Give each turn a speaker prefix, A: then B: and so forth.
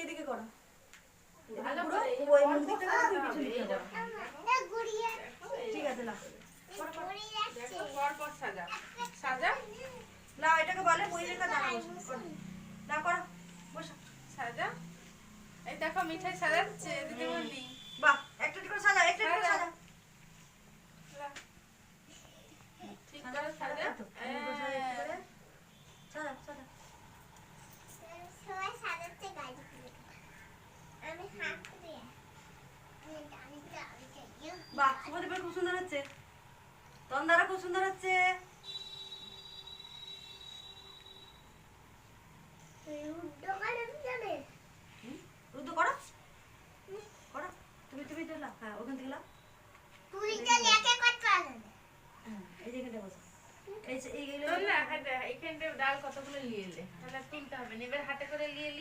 A: এদিকে করো।
B: ভালো
A: পুরো
B: করে
A: ওই মুখ দিকটা করো, তুমি পিছন দিকটা করো। ঠিক আছে না
B: দেখো পর পর সাজা সাজা
A: না এটাকে বলে বই লেখা দাঁড়া বসো করো। না করো বসো।
B: সাজা এই দেখো মিঠাই সাজাচ্ছে দিদিমণি
A: বাহ একটা একটু করে সাজা একটু করে সাজা।
B: ঠিক করে সাজা
A: একটু করে একটু করে সাজা সাজা।
C: সবাই সাজাচ্ছে গাড়ি আমি হাত দিয়ে
A: বাহ শুভদীপের খুব সুন্দর হচ্ছে, তন্দারা খুব সুন্দর হচ্ছে। রুদ্র করো করো তুমি তুমি তো লাও, হ্যাঁ ওখান থেকে লাও।
C: পুরিটা লেখে করতে পারে
A: হ্যাঁ এই জায়গাটা বসো। এই
B: তোর না হাতে এইখানটা ডাল কতগুলো নিয়ে এলে তাহলে তুলতে হবে না, এবার হাতে